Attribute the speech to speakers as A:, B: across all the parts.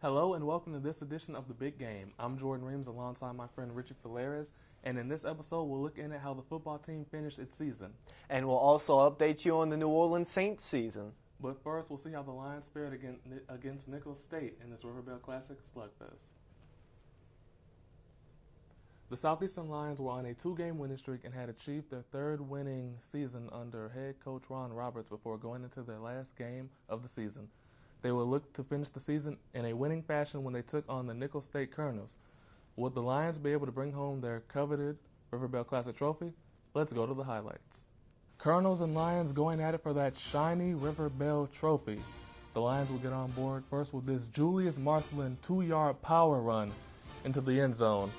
A: Hello and welcome to this edition of The Big Game. I'm Jordan Reams alongside my friend Richard Solares, and in this episode we'll look in at how the football team finished its season.
B: And we'll also update you on the New Orleans Saints season.
A: But first we'll see how the Lions fared against Nicholls State in this River Bell Classic slugfest. The Southeastern Lions were on a 2-game winning streak and had achieved their third winning season under head coach Ron Roberts before going into their last game of the season. They will look to finish the season in a winning fashion when they took on the Nicholls State Colonels. Would the Lions be able to bring home their coveted River Bell Classic trophy? Let's go to the highlights. Colonels and Lions going at it for that shiny River Bell trophy. The Lions will get on board first with this Julius Marcelin 2-yard power run into the end zone.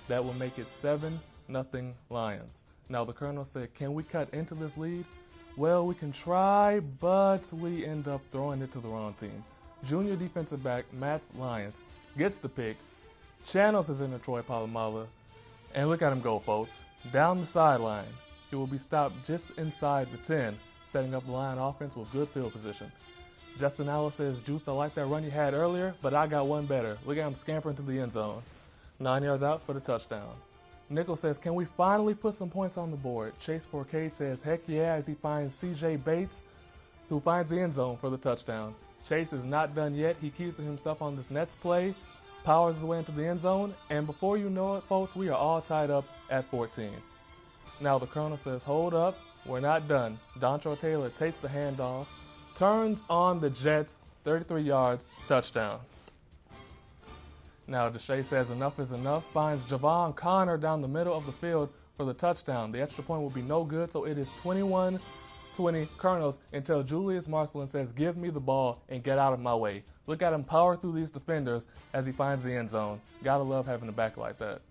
A: That will make it 7-0 Lions. Now the Colonels said, can we cut into this lead? Well, we can try, but we end up throwing it to the wrong team. Junior defensive back Matt Lyons gets the pick, channels his inner Troy Polamalu, and look at him go, folks. Down the sideline, he will be stopped just inside the 10, setting up the Lion offense with good field position. Justin Allen says, Juice, I like that run you had earlier, but I got one better. Look at him scampering to the end zone. 9 yards out for the touchdown. Nicholls says, can we finally put some points on the board? Chase Bourcade says, heck yeah, as he finds C.J. Bates, who finds the end zone for the touchdown. Chase is not done yet. He keeps to himself on this next play, powers his way into the end zone, and before you know it, folks, we are all tied up at 14. Now the Colonel says, hold up, we're not done. Dontrell Taylor takes the handoff, turns on the Jets, 33 yards, touchdown. Now Deshae says enough is enough, finds Javon Connor down the middle of the field for the touchdown. The extra point will be no good, so it is 21-20 Colonels until Julius Marcelin says, give me the ball and get out of my way. Look at him power through these defenders as he finds the end zone. Gotta love having a back like that.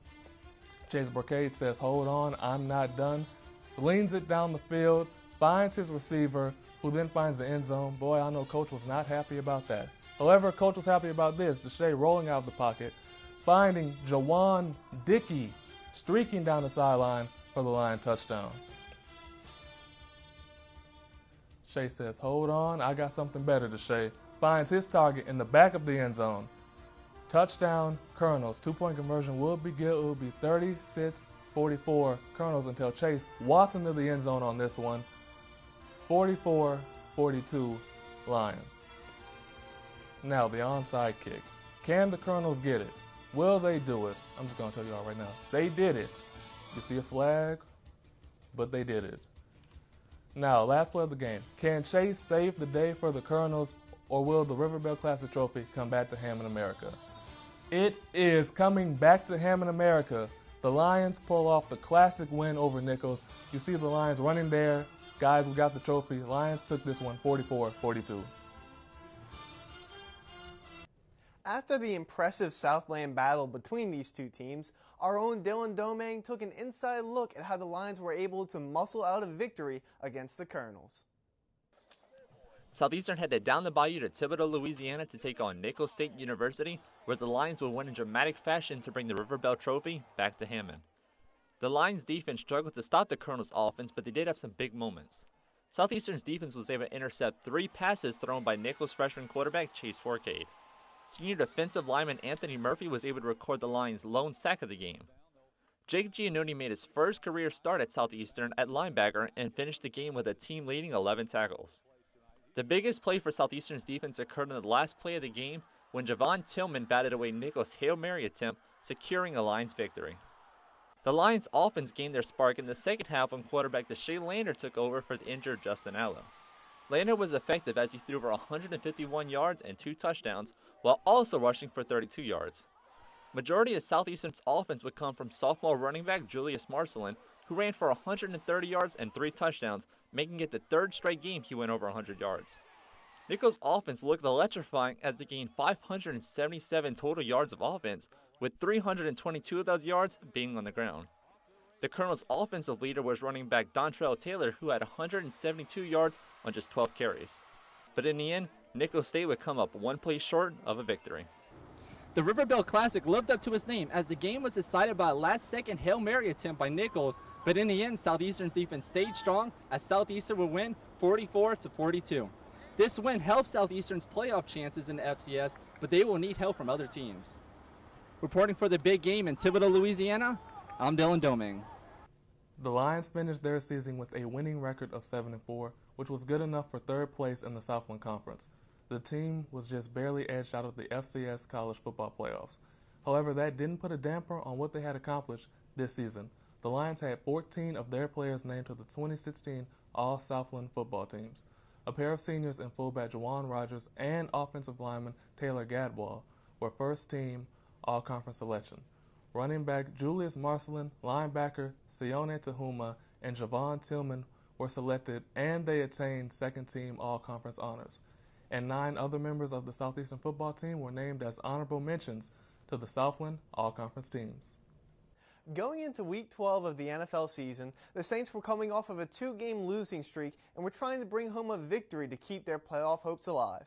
A: Chase Bourcade says, hold on, I'm not done. Slings it down the field, finds his receiver, who then finds the end zone. Boy, I know Coach was not happy about that. However, Coach was happy about this. Deshae rolling out of the pocket, finding Jawan Dickey streaking down the sideline for the Lion touchdown. Shea says, hold on, I got something better, Deshae. Finds his target in the back of the end zone. Touchdown, Colonels. 2-point conversion will be good. It will be 36-44 Colonels until Chase walks into the end zone on this one. 44-42 Lions. Now, the onside kick. Can the Colonels get it? Will they do it? I'm just going to tell you all right now. They did it. You see a flag, but they did it. Now, last play of the game. Can Chase save the day for the Colonels, or will the River Bell Classic trophy come back to Hammond, America? It is coming back to Hammond, America. The Lions pull off the classic win over Nicholls. You see the Lions running there. Guys, we got the trophy. Lions took this one 44-42.
B: After the impressive Southland battle between these two teams, our own Dylan Domingue took an inside look at how the Lions were able to muscle out a victory against the Colonels.
C: Southeastern headed down the bayou to Thibodaux, Louisiana to take on Nicholls State University, where the Lions would win in dramatic fashion to bring the River Bell Trophy back to Hammond. The Lions' defense struggled to stop the Colonels' offense, but they did have some big moments. Southeastern's defense was able to intercept 3 passes thrown by Nicholls' freshman quarterback Chase Bourcade. Senior defensive lineman Anthony Murphy was able to record the Lions' lone sack of the game. Jake Giannoni made his first career start at Southeastern at linebacker and finished the game with a team-leading 11 tackles. The biggest play for Southeastern's defense occurred in the last play of the game when Javon Tillman batted away Nicholls' Hail Mary attempt, securing a Lions victory. The Lions' offense gained their spark in the second half when quarterback Deshae Lander took over for the injured Justin Allen. Lander was effective as he threw over 151 yards and 2 touchdowns, while also rushing for 32 yards. Majority of Southeastern's offense would come from sophomore running back Julius Marcelin, who ran for 130 yards and 3 touchdowns, making it the 3rd straight game he went over 100 yards. Nicholls' offense looked electrifying as they gained 577 total yards of offense, with 322 of those yards being on the ground. The Colonels' offensive leader was running back Dontrell Taylor, who had 172 yards on just 12 carries. But in the end, Nicholls State would come up 1 play short of a victory.
D: The River Bell Classic lived up to its name as the game was decided by a last-second Hail Mary attempt by Nicholls, but in the end, Southeastern's defense stayed strong as Southeastern would win 44-42. This win helped Southeastern's playoff chances in the FCS but they will need help from other teams. Reporting for the big game in Thibodaux, Louisiana, I'm Dylan Doming.
A: The Lions finished their season with a winning record of 7-4, which was good enough for third place in the Southland Conference. The team was just barely edged out of the FCS college football playoffs. However, that didn't put a damper on what they had accomplished this season. The Lions had 14 of their players named to the 2016 All-Southland football teams. A pair of seniors in fullback Juwan Rogers and offensive lineman Taylor Gadwall were first-team All-Conference selection. Running back Julius Marcelin, linebacker Sione Tahuma, and Javon Tillman were selected, and they attained second-team All-Conference honors. And 9 other members of the Southeastern football team were named as honorable mentions to the Southland All-Conference teams.
B: Going into Week 12 of the NFL season, the Saints were coming off of a 2-game losing streak and were trying to bring home a victory to keep their playoff hopes alive.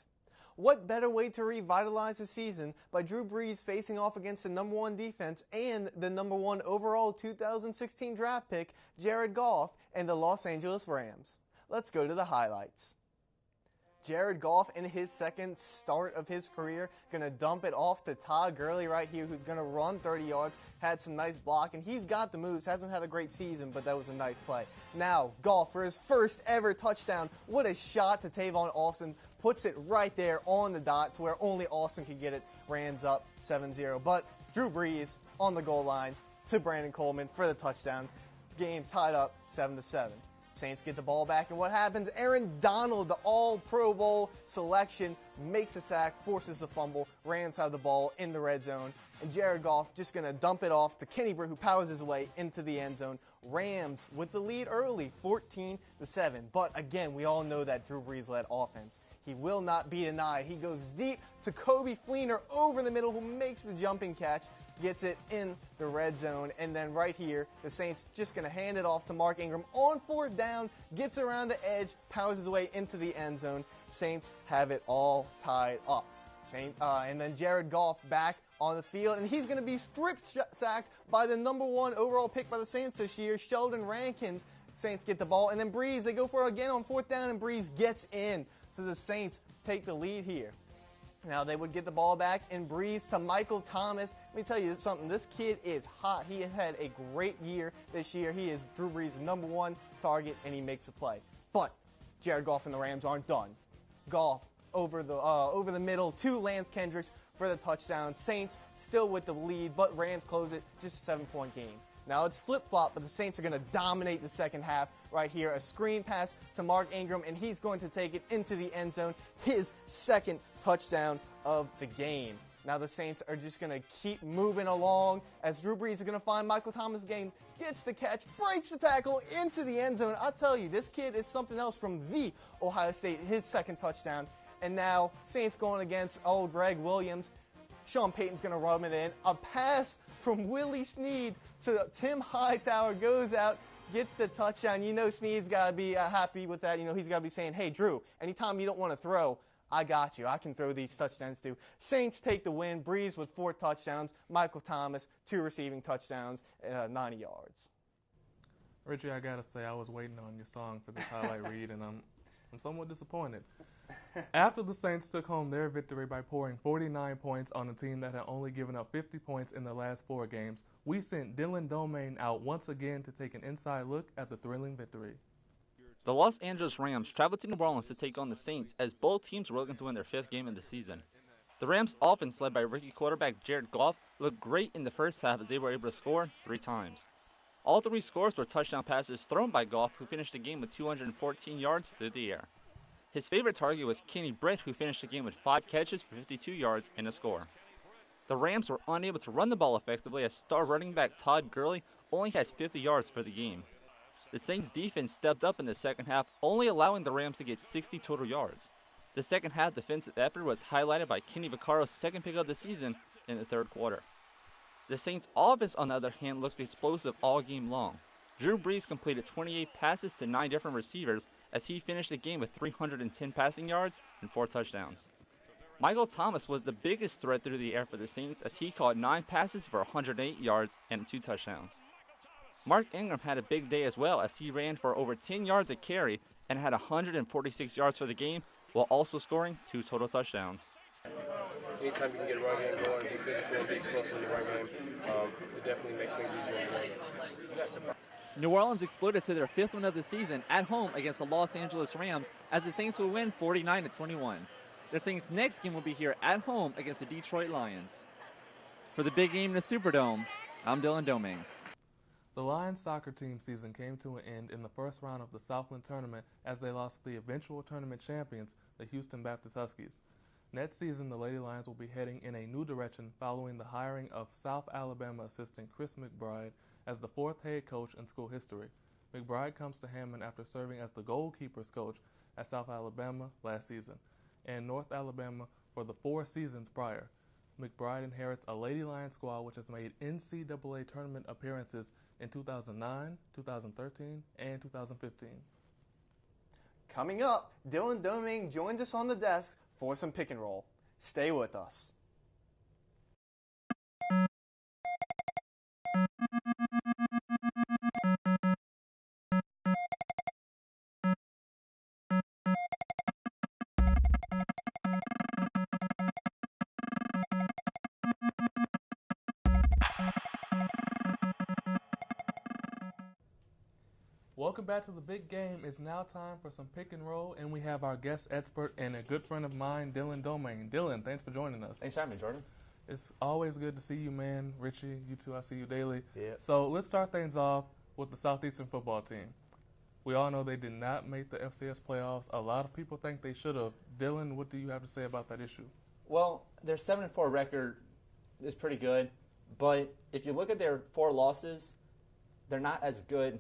B: What better way to revitalize the season by Drew Brees facing off against the number 1 defense and the number 1 overall 2016 draft pick, Jared Goff, and the Los Angeles Rams? Let's go to the highlights. Jared Goff, in his second start of his career, going to dump it off to Todd Gurley right here, who's going to run 30 yards, had some nice block, and he's got the moves. Hasn't had a great season, but that was a nice play. Now, Goff, for his first ever touchdown, what a shot to Tavon Austin. Puts it right there on the dot to where only Austin could get it. Rams up 7-0. But Drew Brees on the goal line to Brandon Coleman for the touchdown. Game tied up 7-7. Saints get the ball back, and what happens? Aaron Donald, the All-Pro Bowl selection, makes a sack, forces the fumble. Rams have the ball in the red zone, and Jared Goff just going to dump it off to Kenny Britt, who powers his way into the end zone. Rams with the lead early, 14-7. But again, we all know that Drew Brees-led offense. He will not be denied. He goes deep to Kobe Fleener over the middle, who makes the jumping catch. Gets it in the red zone, and then right here, the Saints just going to hand it off to Mark Ingram on 4th down, gets around the edge, powers his way into the end zone. Saints have it all tied up. And then Jared Goff back on the field, and he's going to be strip-sacked by the number 1 overall pick by the Saints this year, Sheldon Rankins. Saints get the ball, and then Brees, they go for it again on 4th down, and Brees gets in. So the Saints take the lead here. Now they would get the ball back and Brees to Michael Thomas. Let me tell you something. This kid is hot. He has had a great year this year. He is Drew Brees' number 1 target, and he makes a play. But Jared Goff and the Rams aren't done. Goff over the middle to Lance Kendricks for the touchdown. Saints still with the lead, but Rams close it. Just a 7-point game. Now it's flip-flop, but the Saints are going to dominate the second half right here. A screen pass to Mark Ingram, and he's going to take it into the end zone. His second touchdown of the game. Now the Saints are just going to keep moving along as Drew Brees is going to find Michael Thomas again, gets the catch, breaks the tackle into the end zone. I'll tell you, this kid is something else from the Ohio State, his second touchdown. And now Saints going against old Greg Williams. Sean Payton's going to rub it in. A pass from Willie Snead to Tim Hightower goes out, gets the touchdown. You know Snead's got to be happy with that. You know he's got to be saying, hey, Drew, anytime you don't want to throw, I got you. I can throw these touchdowns too. Saints take the win. Brees with 4 touchdowns. Michael Thomas, 2 receiving touchdowns, 90 yards.
A: Richie, I got to say, I was waiting on your song for this highlight read, and I'm somewhat disappointed. After the Saints took home their victory by pouring 49 points on a team that had only given up 50 points in the last 4 games, we sent Dylan Domain out once again to take an inside look at the thrilling victory.
C: The Los Angeles Rams traveled to New Orleans to take on the Saints as both teams were looking to win their 5th game of the season. The Rams' offense, led by rookie quarterback Jared Goff, looked great in the first half as they were able to score 3 times. All 3 scores were touchdown passes thrown by Goff, who finished the game with 214 yards through the air. His favorite target was Kenny Britt, who finished the game with 5 catches for 52 yards and a score. The Rams were unable to run the ball effectively as star running back Todd Gurley only had 50 yards for the game. The Saints defense stepped up in the second half, only allowing the Rams to get 60 total yards. The second half defensive effort was highlighted by Kenny Vaccaro's second pick of the season in the 3rd quarter. The Saints' offense, on the other hand, looked explosive all game long. Drew Brees completed 28 passes to 9 different receivers as he finished the game with 310 passing yards and 4 touchdowns. Michael Thomas was the biggest threat through the air for the Saints as he caught 9 passes for 108 yards and 2 touchdowns. Mark Ingram had a big day as well as he ran for over 10 yards a carry and had 146 yards for the game while also scoring 2 total touchdowns.
E: anytime you can get a run game going, be physical and be explosive in the run game, it definitely makes things easier in the game.
C: New Orleans exploded to their 5th win of the season at home against the Los Angeles Rams as the Saints will win 49-21. The Saints' next game will be here at home against the Detroit Lions. For the big game in the Superdome, I'm Dylan Doming.
A: The Lions soccer team season came to an end in the first round of the Southland Tournament as they lost to the eventual tournament champions, the Houston Baptist Huskies. Next season, the Lady Lions will be heading in a new direction following the hiring of South Alabama assistant Chris McBride as the 4th head coach in school history. McBride comes to Hammond after serving as the goalkeepers coach at South Alabama last season and North Alabama for the 4 seasons prior. McBride inherits a Lady Lions squad which has made NCAA tournament appearances in 2009, 2013, and 2015.
B: Coming up, Dylan Doming joins us on the desk for some pick and roll. Stay with us.
A: Welcome back to the big game. It's now time for some pick and roll, and we have our guest expert and a good friend of mine, Dylan Doming. Dylan, thanks for joining us.
C: Thanks for having me, Jordan.
A: It's always good to see you, man. Richie, you too, I see you daily.
B: Yeah.
A: So let's start things off with the Southeastern football team. We all know they did not make the FCS playoffs. A lot of people think they should have. Dylan, what do you have to say about that issue?
C: Well, their 7-4 record is pretty good, but if you look at their 4 losses, they're not as good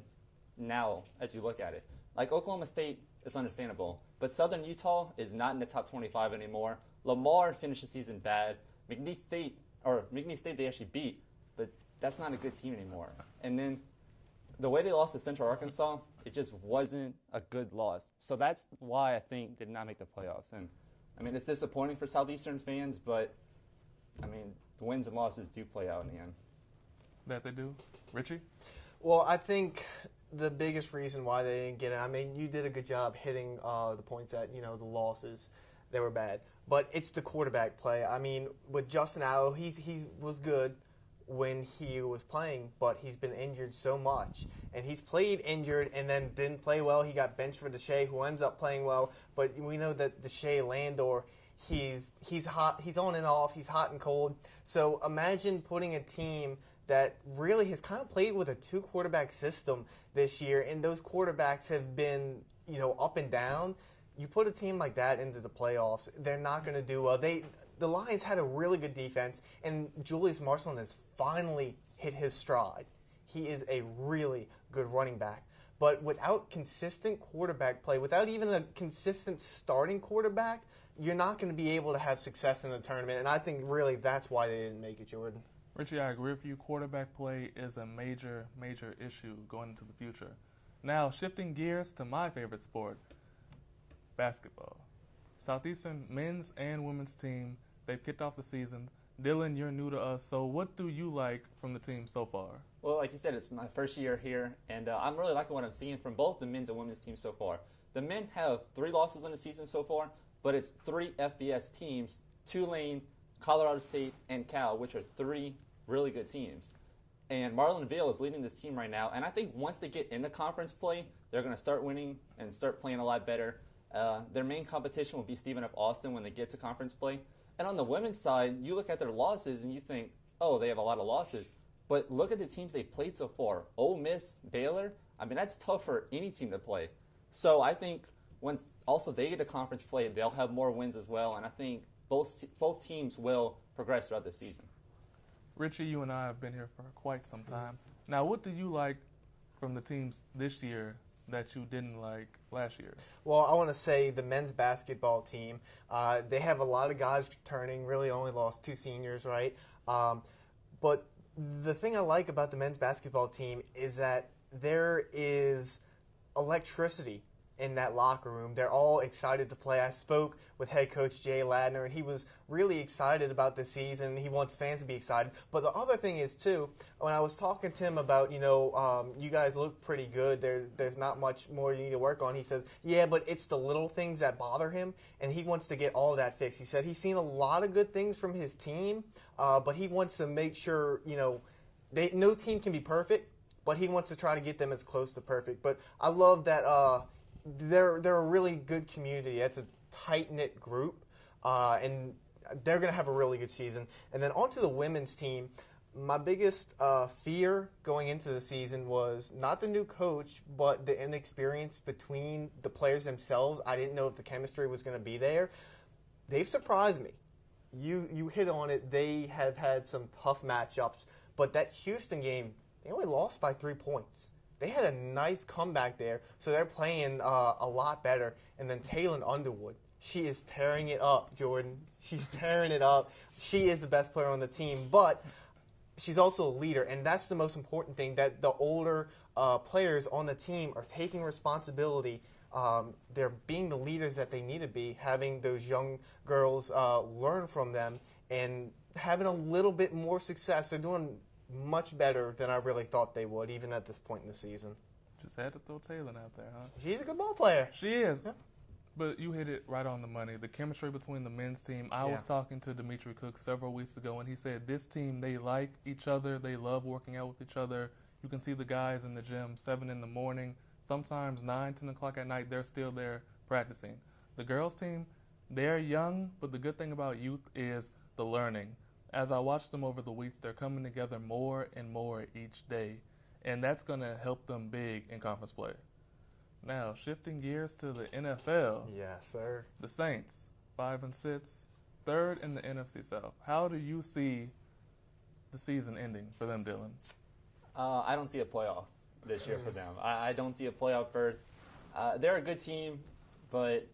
C: now as you look at it. Like Oklahoma State is understandable, but Southern Utah is not in the top 25 anymore. Lamar finished the season bad. McNeese State they actually beat, but that's not a good team anymore. And then the way they lost to Central Arkansas, it just wasn't a good loss. So that's why I think they did not make the playoffs. And I mean, it's disappointing for Southeastern fans, but I mean, the wins and losses do play out in the end.
A: That they do? Richie?
B: Well, I think the biggest reason why they didn't get it, I mean, you did a good job hitting the points that, the losses, they were bad. But it's the quarterback play. I mean, with Justin Allo, he was good when he was playing, but he's been injured so much. And he's played injured and then didn't play well. He got benched for Deshae, who ends up playing well. But we know that Deshae Landor, he's hot, he's on and off, he's hot and cold. So imagine putting a team that really has kind of played with a 2-quarterback system this year, and those quarterbacks have been, up and down. You put a team like that into the playoffs, they're not going to do well. The Lions had a really good defense, and Julius Marcelin has finally hit his stride. He is a really good running back. But without consistent quarterback play, without even a consistent starting quarterback, you're not going to be able to have success in the tournament, and I think really that's why they didn't make it, Jordan.
A: Richie, I agree with you. Quarterback play is a major, major issue going into the future. Now, shifting gears to my favorite sport, basketball. Southeastern men's and women's team, they've kicked off the season. Dylan, you're new to us, so what do you like from the team so far?
C: Well, like you said, it's my first year here, and I'm really liking what I'm seeing from both the men's and women's teams so far. The men have 3 losses on the season so far, but it's 3 FBS teams, Tulane, Colorado State, and Cal, which are 3 really good teams. And Marlon Veal is leading this team right now, and I think once they get into conference play, they're going to start winning and start playing a lot better. Their main competition will be Stephen F. Austin when they get to conference play. And on the women's side, you look at their losses and you think, oh, they have a lot of losses. But look at the teams they played so far. Ole Miss, Baylor, I mean, that's tough for any team to play. So I think once also they get to conference play, they'll have more wins as well, and I think both teams will progress throughout the season.
A: Richie, you and I have been here for quite some time. Now, what do you like from the teams this year that you didn't like last year?
B: Well, I want to say the men's basketball team, they have a lot of guys returning, really only lost 2 seniors, right? But the thing I like about the men's basketball team is that there is electricity in that locker room. They're all excited to play. I spoke with head coach Jay Ladner, and he was really excited about this season. He wants fans to be excited. But the other thing is, too, when I was talking to him about, you guys look pretty good. There's not much more you need to work on. He says, yeah, but it's the little things that bother him, and he wants to get all of that fixed. He said he's seen a lot of good things from his team, but he wants to make sure, no team can be perfect, but he wants to try to get them as close to perfect. But I love that they're a really good community. It's a tight-knit group, and they're going to have a really good season. And then onto the women's team, my biggest fear going into the season was not the new coach, but the inexperience between the players themselves. I didn't know if the chemistry was going to be there. They've surprised me. You hit on it. They have had some tough matchups, but that Houston game, they only lost by 3 points. They had a nice comeback there, so they're playing a lot better. And then Talen Underwood, she is tearing it up, Jordan. She's tearing it up. She is the best player on the team, but she's also a leader, and that's the most important thing, that the older players on the team are taking responsibility. They're being the leaders that they need to be, having those young girls learn from them, and having a little bit more success. They're doing much better than I really thought they would, even at this point in the season.
A: Just had to throw Talen out there, huh?
B: She's a good ball player.
A: She is.
B: Yeah.
A: But you hit it right on the money. The chemistry between the men's team. I was talking to Dimitri Cook several weeks ago, and he said this team, they like each other. They love working out with each other. You can see the guys in the gym 7 in the morning, sometimes 9, 10 o'clock at night. They're still there practicing. The girls' team, they're young, but the good thing about youth is the learning. As I watch them over the weeks, they're coming together more and more each day, and that's going to help them big in conference play. Now, shifting gears to the NFL.
B: Yes, sir.
A: The Saints, 5-6, third in the NFC South. How do you see the season ending for them, Dylan?
C: I don't see a playoff this year for them. I don't see a playoff berth. They're a good team, but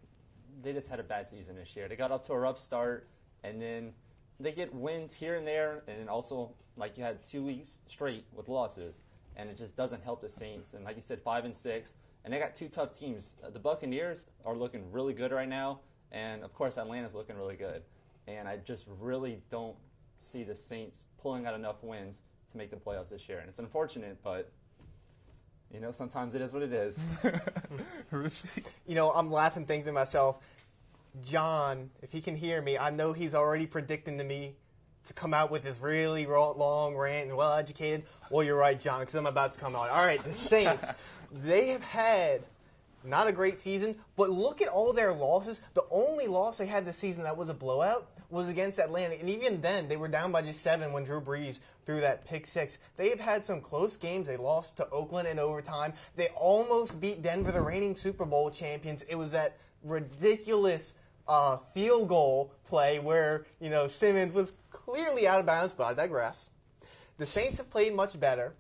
C: they just had a bad season this year. They got up to a rough start, and then they get wins here and there, and then also, like, you had 2 weeks straight with losses, and it just doesn't help the Saints. And like you said, 5-6, and they got 2 tough teams. The Buccaneers are looking really good right now, and of course Atlanta's looking really good. And I just really don't see the Saints pulling out enough wins to make the playoffs this year. And it's unfortunate, but sometimes it is what it is.
B: I'm laughing, thinking to myself, John, if he can hear me, I know he's already predicting to me to come out with this really long rant and well-educated. Well, you're right, John, because I'm about to come on. All right, the Saints, they have had not a great season, but look at all their losses. The only loss they had this season that was a blowout was against Atlanta, and even then, they were down by just 7 when Drew Brees threw that pick 6. They have had some close games. They lost to Oakland in overtime. They almost beat Denver, the reigning Super Bowl champions. It was that ridiculous field goal play where, Simmons was clearly out of bounds, but I digress. The Saints have played much better.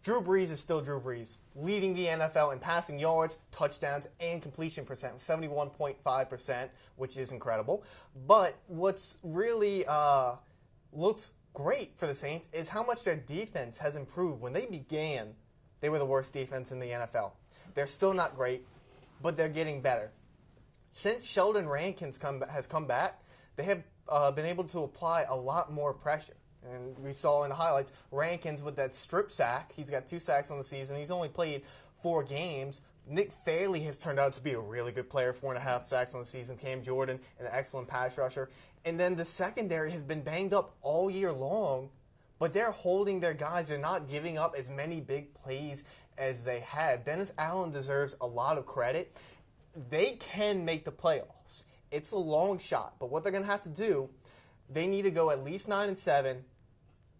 B: Drew Brees is still Drew Brees, leading the NFL in passing yards, touchdowns, and completion percent, 71.5%, which is incredible. But what's really looked great for the Saints is how much their defense has improved. When they began, they were the worst defense in the NFL. They're still not great, but they're getting better. Since Sheldon Rankins has come back, they have been able to apply a lot more pressure. And we saw in the highlights, Rankins with that strip sack. He's got 2 sacks on the season. He's only played 4 games. Nick Fairley has turned out to be a really good player, 4.5 sacks on the season. Cam Jordan, an excellent pass rusher. And then the secondary has been banged up all year long, but they're holding their guys. They're not giving up as many big plays as they had. Dennis Allen deserves a lot of credit. They can make the playoffs. It's a long shot, but what they're going to have to do, they need to go at least 9-7,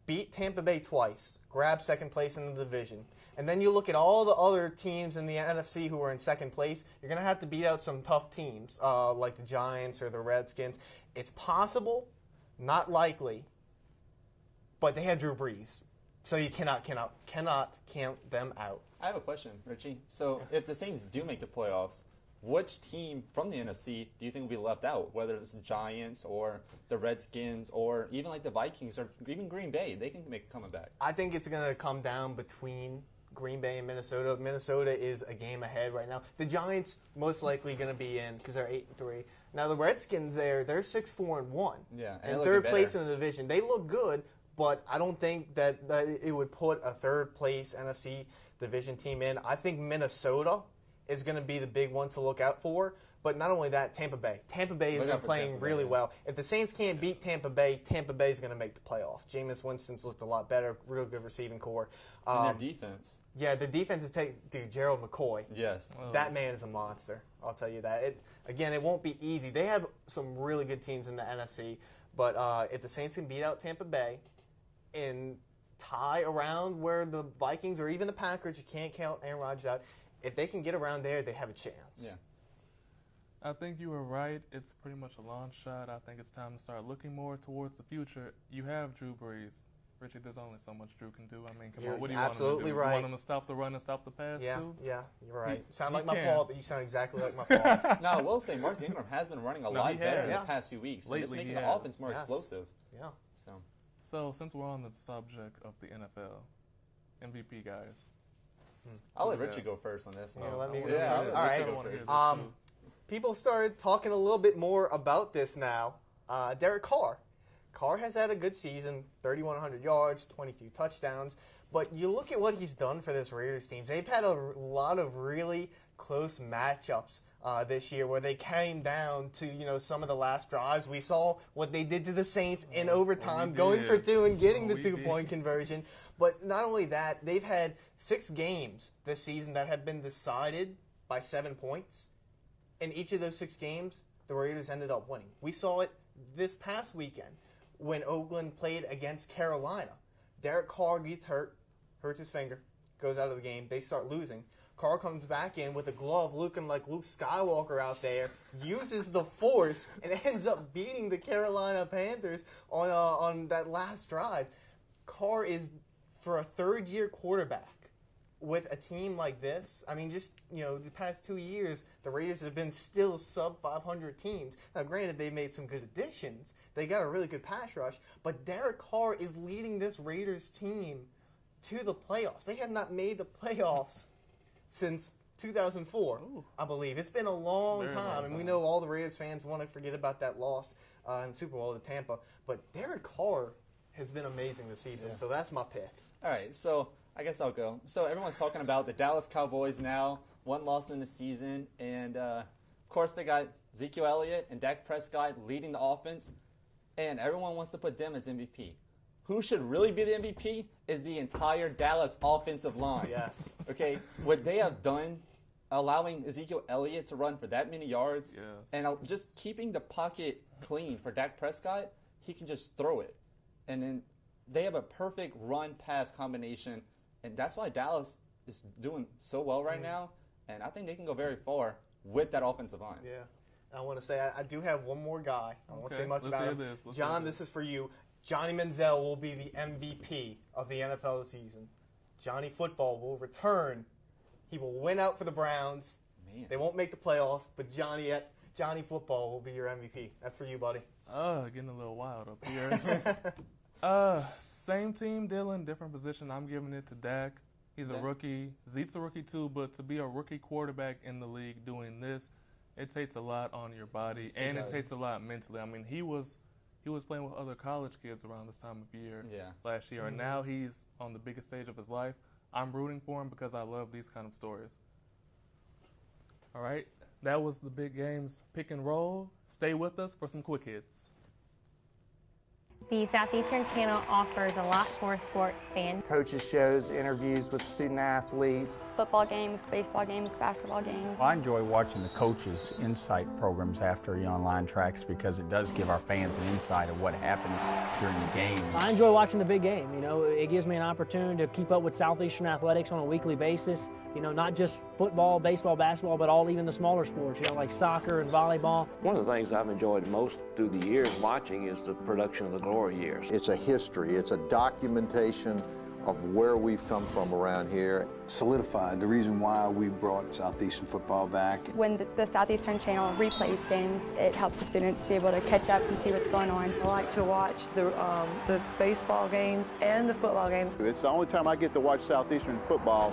B: beat Tampa Bay twice, grab second place in the division. And then you look at all the other teams in the NFC who are in second place, you're going to have to beat out some tough teams like the Giants or the Redskins. It's possible, not likely, but they had Drew Brees. So you cannot count them out.
C: I have a question, Richie. So if the Saints do make the playoffs, which team from the NFC do you think will be left out? Whether it's the Giants or the Redskins or even like the Vikings or even Green Bay, they can make a comeback.
B: I think it's going to come down between Green Bay and Minnesota. Minnesota is a game ahead right now. The Giants most likely going to be in because they're 8-3. Now the Redskins they're 6-4-1.
C: Yeah,
B: and third place in the division. They look good, but I don't think that it would put a third place NFC division team in. I think Minnesota is going to be the big one to look out for. But not only that, Tampa Bay. Tampa Bay has been playing really well. If the Saints can't beat Tampa Bay is going to make the playoff. Jameis Winston's looked a lot better, real good receiving core.
C: And their defense.
B: Yeah, the defense is Gerald McCoy.
C: Yes.
B: That man is a monster. I'll tell you that. It won't be easy. They have some really good teams in the NFC, but if the Saints can beat out Tampa Bay and tie around where the Vikings or even the Packers, you can't count Aaron Rodgers out, if they can get around there, they have a chance.
C: Yeah.
A: I think you were right. It's pretty much a long shot. I think it's time to start looking more towards the future. You have Drew Brees. Richie, there's only so much Drew can do. I mean, come on, what do you want him to do?
B: Absolutely right.
A: You want him to stop the run and stop the pass, too?
B: Yeah, you're right. Sound like my fault, but you sound exactly like my fault.
C: No, I will say Mark Ingram has been running a lot better in the past few weeks.
A: Lately,
C: it's making the offense more explosive.
B: Yeah.
A: So since we're on the subject of the NFL, MVP guys.
C: I'll let Richie go first on this one.
B: Let me go
C: first.
B: All right. People started talking a little bit more about this now. Derek Carr. Carr has had a good season, 3,100 yards, 22 touchdowns. But you look at what he's done for this Raiders team. They've had a lot of really close matchups this year where they came down to some of the last drives. We saw what they did to the Saints in overtime, going for two and getting the 2-point conversion. But not only that, they've had 6 games this season that have been decided by 7 points. In each of those 6 games, the Raiders ended up winning. We saw it this past weekend when Oakland played against Carolina. Derek Carr gets hurts his finger, goes out of the game. They start losing. Carr comes back in with a glove looking like Luke Skywalker out there, uses the force, and ends up beating the Carolina Panthers on that last drive. Carr is, for a third-year quarterback, with a team like this, I mean, just, the past 2 years, the Raiders have been still sub-500 teams. Now, granted, they made some good additions. They got a really good pass rush. But Derek Carr is leading this Raiders team to the playoffs. They have not made the playoffs since 2004, I believe. It's been a long time, and we know all the Raiders fans want to forget about that loss in the Super Bowl to Tampa. But Derek Carr has been amazing this season, so that's my pick.
C: All right, so I guess I'll go. So everyone's talking about the Dallas Cowboys now, 1 loss in the season, and of course they got Ezekiel Elliott and Dak Prescott leading the offense, and everyone wants to put them as MVP. Who should really be the MVP is the entire Dallas offensive line.
B: Yes.
C: Okay, what they have done, allowing Ezekiel Elliott to run for that many yards, and just keeping the pocket clean for Dak Prescott, he can just throw it. And then they have a perfect run-pass combination. And that's why Dallas is doing so well right now, and I think they can go very far with that offensive line.
B: Yeah. I want to say I do have one more guy. I won't say much about him. John, this is for you. Johnny Manziel will be the MVP of the NFL this season. Johnny Football will return. He will win out for the Browns. Man. They won't make the playoffs, but Johnny Football will be your MVP. That's for you, buddy.
A: Getting a little wild up here. Same team, Dylan, different position. I'm giving it to Dak. He's a rookie. Zeke's a rookie too, but to be a rookie quarterback in the league doing this, it takes a lot on your body, and it takes a lot mentally. I mean, he was playing with other college kids around this time of year last year, and now he's on the biggest stage of his life. I'm rooting for him because I love these kind of stories. All right, that was the big games pick and roll. Stay with us for some quick hits.
F: The Southeastern Channel offers a lot for sports fans.
G: Coaches shows, interviews with student athletes.
H: Football games, baseball games, basketball games.
I: I enjoy watching the coaches' insight programs after the online tracks because it does give our fans an insight of what happened during the game.
J: I enjoy watching the big game. It gives me an opportunity to keep up with Southeastern athletics on a weekly basis. Not just football, baseball, basketball, but even the smaller sports, like soccer and volleyball.
K: One of the things I've enjoyed most through the years watching is the production of the glory years.
L: It's a history, it's a documentation of where we've come from around here.
M: Solidified the reason why we brought Southeastern football back.
H: When the Southeastern Channel replays games, it helps the students be able to catch up and see what's going on.
N: I like to watch the baseball games and the football games.
O: It's the only time I get to watch Southeastern football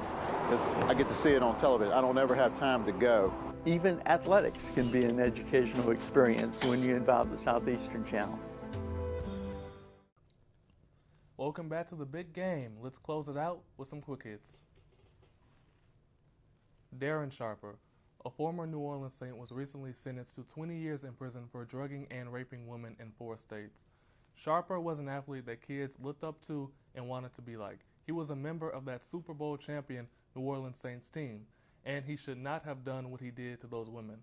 O: is I get to see it on television. I don't ever have time to go.
P: Even athletics can be an educational experience when you involve the Southeastern Channel.
A: Welcome back to the big game. Let's close it out with some quick hits. Darren Sharper, a former New Orleans Saint, was recently sentenced to 20 years in prison for drugging and raping women in 4 states. Sharper was an athlete that kids looked up to and wanted to be like. He was a member of that Super Bowl champion New Orleans Saints team, and he should not have done what he did to those women.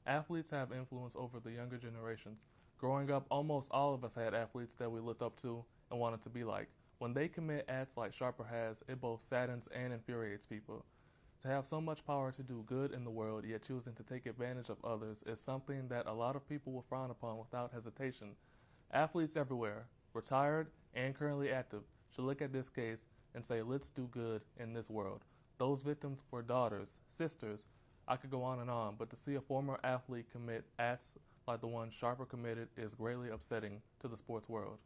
A: Athletes have influence over the younger generations. Growing up, almost all of us had athletes that we looked up to and wanted to be like. When they commit acts like Sharper has, it both saddens and infuriates people. To have so much power to do good in the world, yet choosing to take advantage of others, is something that a lot of people will frown upon without hesitation. Athletes everywhere, retired and currently active, should look at this case and say, let's do good in this world. Those victims were daughters, sisters. I could go on, but to see a former athlete commit acts like the one Sharper committed is greatly upsetting to the sports world.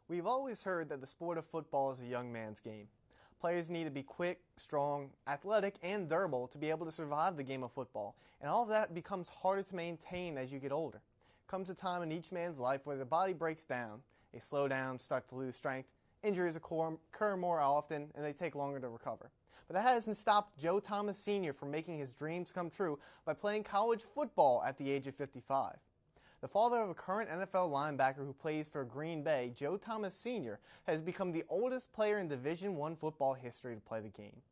B: We've always heard that the sport of football is a young man's game. Players need to be quick, strong, athletic, and durable to be able to survive the game of football, and all of that becomes harder to maintain as you get older. Comes a time in each man's life where the body breaks down, they slow down, start to lose strength, injuries occur more often, and they take longer to recover. But that hasn't stopped Joe Thomas Sr. from making his dreams come true by playing college football at the age of 55. The father of a current NFL linebacker who plays for Green Bay, Joe Thomas Sr., has become the oldest player in Division I football history to play the game.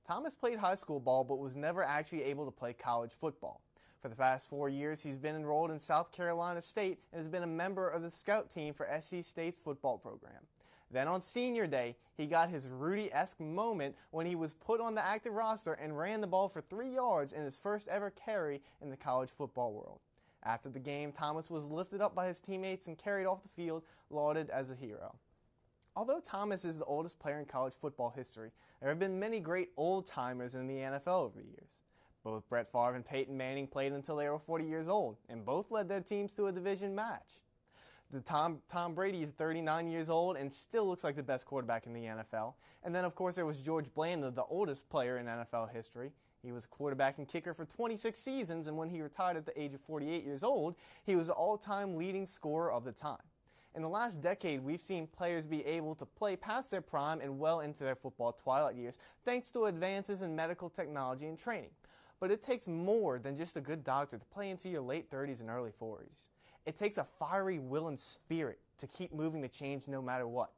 B: Thomas played high school ball but was never actually able to play college football. For the past 4 years, he's been enrolled in South Carolina State and has been a member of the scout team for SC State's football program. Then on Senior Day, he got his Rudy-esque moment when he was put on the active roster and ran the ball for 3 yards in his first ever carry in the college football world. After the game, Thomas was lifted up by his teammates and carried off the field, lauded as a hero. Although Thomas is the oldest player in college football history, there have been many great old-timers in the NFL over the years. Both Brett Favre and Peyton Manning played until they were 40 years old, and both led their teams to a division match. Tom Brady is 39 years old and still looks like the best quarterback in the NFL. And then, of course, there was George Blanda, the oldest player in NFL history. He was a quarterback and kicker for 26 seasons, and when he retired at the age of 48 years old, he was the all-time leading scorer of the time. In the last decade, we've seen players be able to play past their prime and well into their football twilight years, thanks to advances in medical technology and training. But it takes more than just a good doctor to play into your late 30s and early 40s. It takes a fiery will and spirit to keep moving the change no matter what.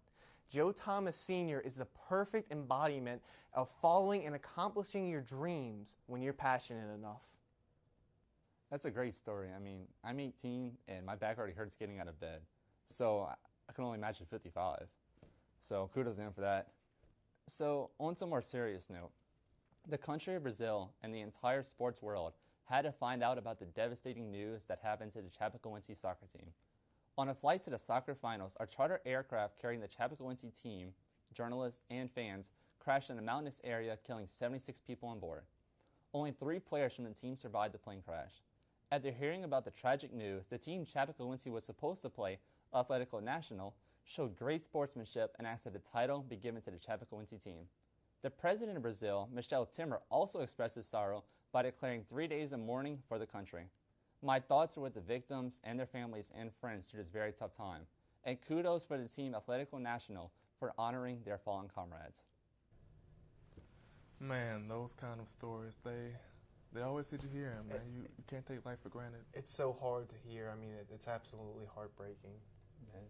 B: Joe Thomas Sr. is the perfect embodiment of following and accomplishing your dreams when you're passionate enough.
Q: That's a great story. I mean, I'm 18 and my back already hurts getting out of bed. So I can only imagine 55. So kudos to him for that. So on to a more serious note. The country of Brazil and the entire sports world had to find out about the devastating news that happened to the Chapecoense soccer team. On a flight to the soccer finals, our charter aircraft carrying the Chapecoense team, journalists, and fans crashed in a mountainous area, killing 76 people on board. Only 3 players from the team survived the plane crash. After hearing about the tragic news, the team Chapecoense was supposed to play, Atlético Nacional, showed great sportsmanship and asked that the title be given to the Chapecoense team. The president of Brazil, Michel Temer, also expressed his sorrow by declaring 3 days of mourning for the country. My thoughts are with the victims and their families and friends through this very tough time. And kudos for the team Atlético Nacional for honoring their fallen comrades.
A: Man, those kind of stories, they always hit you here, man. You can't take life for granted.
B: It's so hard to hear. I mean, it's absolutely heartbreaking.
Q: Yeah,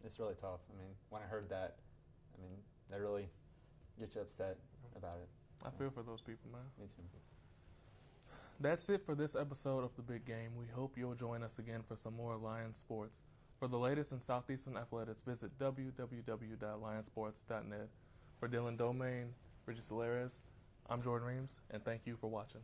Q: it's really tough. I mean, when I heard that, I mean, that really gets you upset about it. So.
A: I feel for those people, man.
Q: Me too.
A: That's it for this episode of The Big Game. We hope you'll join us again for some more Lions sports. For the latest in Southeastern athletics, visit www.lionsports.net. For Dylan Domain, Bridget Solares, I'm Jordan Reams, and thank you for watching.